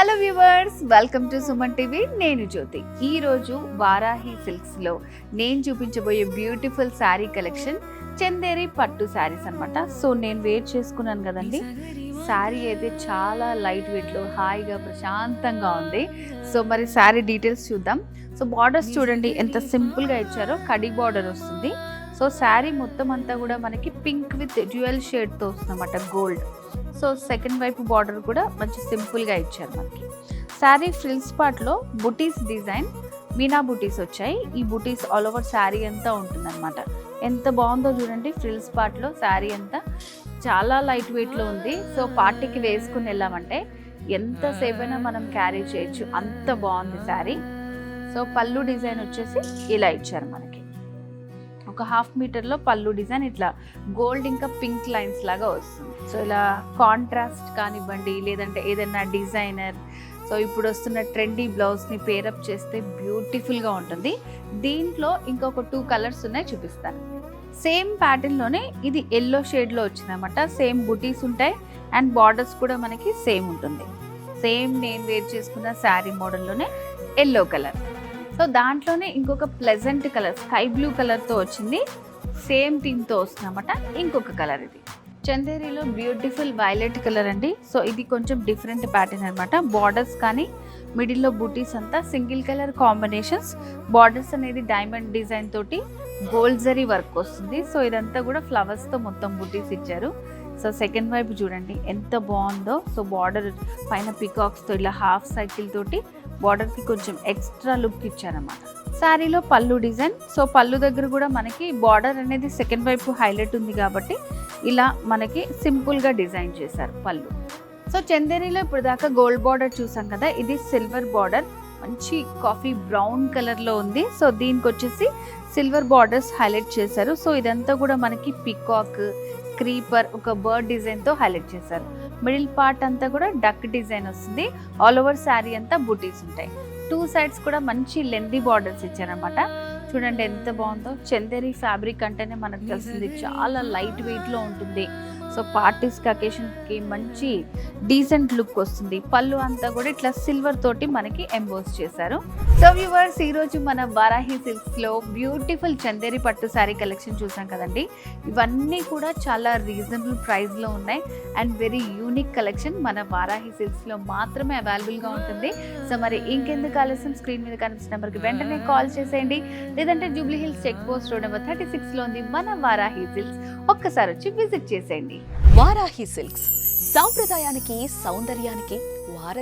Hello viewers, welcome to Suman TV. నేను జ్యోతి. ఈరోజు వారాహి సిల్క్స్లో నేను చూపించబోయే బ్యూటిఫుల్ శారీ కలెక్షన్ చందేరి పట్టు శారీస్ అనమాట. సో నేను వేర్ చేసుకున్నాను కదండి. శారీ అయితే చాలా లైట్ వెయిట్లో హాయిగా ప్రశాంతంగా ఉంది. సో మరి శారీ డీటెయిల్స్ చూద్దాం. సో బార్డర్స్ చూడండి ఎంత సింపుల్గా ఇచ్చారో. కడి బార్డర్ వస్తుంది. సో శారీ మొత్తం అంతా కూడా మనకి పింక్ విత్ డ్యూయల్ షేడ్తో వస్తుందన్నమాట, గోల్డ్. సో సెకండ్ వైపు బార్డర్ కూడా మంచి సింపుల్గా ఇచ్చారు మనకి. శారీ ఫ్రిల్స్ పార్ట్లో బుటీస్ డిజైన్, మీనా బుటీస్ వచ్చాయి. ఈ బుటీస్ ఆల్ ఓవర్ శారీ అంతా ఉంటుందన్నమాట. ఎంత బాగుందో చూడండి. ఫ్రిల్స్ పార్ట్లో శారీ అంతా చాలా లైట్ వెయిట్లో ఉంది. సో పార్టీకి వేసుకుని వెళ్ళామంటే ఎంతసేపు అయినా మనం క్యారీ చేయొచ్చు, అంత బాగుంది శారీ. సో పళ్ళు డిజైన్ వచ్చేసి ఇలా ఇచ్చారు మనకి. ఒక 1/2 మీటర్లో పళ్ళు డిజైన్ ఇట్లా గోల్డ్ ఇంకా పింక్ లైన్స్ లాగా వస్తుంది. సో ఇలా కాంట్రాస్ట్ కానివ్వండి, లేదంటే ఏదైనా డిజైనర్, సో ఇప్పుడు వస్తున్న ట్రెండీ బ్లౌజ్ని పేరప్ చేస్తే బ్యూటిఫుల్గా ఉంటుంది. దీంట్లో ఇంకొక 2 కలర్స్ ఉన్నాయి, చూపిస్తాను. సేమ్ ప్యాటర్న్లోనే ఇది ఎల్లో షేడ్లో వచ్చిందన్నమాట. సేమ్ బుటీస్ ఉంటాయి అండ్ బార్డర్స్ కూడా మనకి సేమ్ ఉంటుంది. సేమ్ నేను వేర్ చేసుకున్న శారీ మోడల్లోనే ఎల్లో కలర్. సో దాంట్లోనే ఇంకొక ప్లెజెంట్ కలర్ స్కై బ్లూ కలర్తో వచ్చింది. సేమ్ థీమ్తో వస్తుందన్నమాట. ఇంకొక కలర్ ఇది చందేరిలో బ్యూటిఫుల్ వైలెట్ కలర్ అండి. సో ఇది కొంచెం డిఫరెంట్ ప్యాటర్న్ అనమాట. బార్డర్స్ కానీ మిడిల్లో బూటీస్ అంతా సింగిల్ కలర్ కాంబినేషన్స్. బార్డర్స్ అనేది డైమండ్ డిజైన్ తోటి గోల్డ్ జరీ వర్క్ వస్తుంది. సో ఇదంతా కూడా ఫ్లవర్స్తో మొత్తం బూటీస్ ఇచ్చారు. సో సెకండ్ వైపు చూడండి ఎంత బాగుందో. సో బార్డర్ పైన పికాక్స్తో ఇలా హాఫ్ సైకిల్ తోటి బార్డర్కి కొంచెం ఎక్స్ట్రా లుక్ ఇచ్చారన్నమాట. శారీలో పళ్ళు డిజైన్. సో పళ్ళు దగ్గర కూడా మనకి బార్డర్ అనేది సెకండ్ వైపు హైలైట్ ఉంది కాబట్టి ఇలా మనకి సింపుల్గా డిజైన్ చేశారు పళ్ళు. సో చందేరిలో ఇప్పుడు దాకా గోల్డ్ బార్డర్ చూసాం కదా, ఇది సిల్వర్ బార్డర్ మంచి కాఫీ బ్రౌన్ కలర్లో ఉంది. సో దీనికి వచ్చేసి సిల్వర్ బార్డర్స్ హైలైట్ చేశారు. సో ఇదంతా కూడా మనకి పికాక్, క్రీపర్, ఒక బర్డ్ డిజైన్తో హైలైట్ చేశారు. మిడిల్ పార్ట్ అంతా కూడా డక్ డిజైన్ వస్తుంది. ఆల్ ఓవర్ శారీ అంతా బుటీస్ ఉంటాయి. 2 సైడ్స్ కూడా మంచి లెందీ బార్డర్స్ ఇచ్చారనమాట. చూడండి ఎంత బాగుందో. చందేరి ఫ్యాబ్రిక్ అంటేనే మనకు తెలిసింది చాలా లైట్ వెయిట్లో ఉంటుంది. సో పార్టీస్కి, అకేషన్కి మంచి డీసెంట్ లుక్ వస్తుంది. పళ్ళు అంతా కూడా ఇట్లా సిల్వర్ తోటి మనకి ఎంబోస్ చేశారు. సో వ్యూవర్స్, ఈరోజు మన వారాహి సిల్క్స్లో బ్యూటిఫుల్ చందేరి పట్టు శారీ కలెక్షన్ చూసాం కదండి. ఇవన్నీ కూడా చాలా రీజనబుల్ ప్రైస్లో ఉన్నాయి అండ్ వెరీ యూనిక్ కలెక్షన్ మన వారాహి సిల్క్స్లో మాత్రమే అవైలబుల్గా ఉంటుంది. సో మరి ఇంకెందుకు ఆలస్యం, స్క్రీన్ మీద కనిపిస్తున్న నెంబర్కి వెంటనే కాల్ చేసేయండి. లేదంటే Jubilee Hills check post road number 36లో ఉంది మన వారాహి సిల్క్స్. ఒక్కసారి వచ్చి విజిట్ చేసేయండి. వారాహి సిల్క్స్, సాంప్రదాయానికి సౌందర్యానికి వార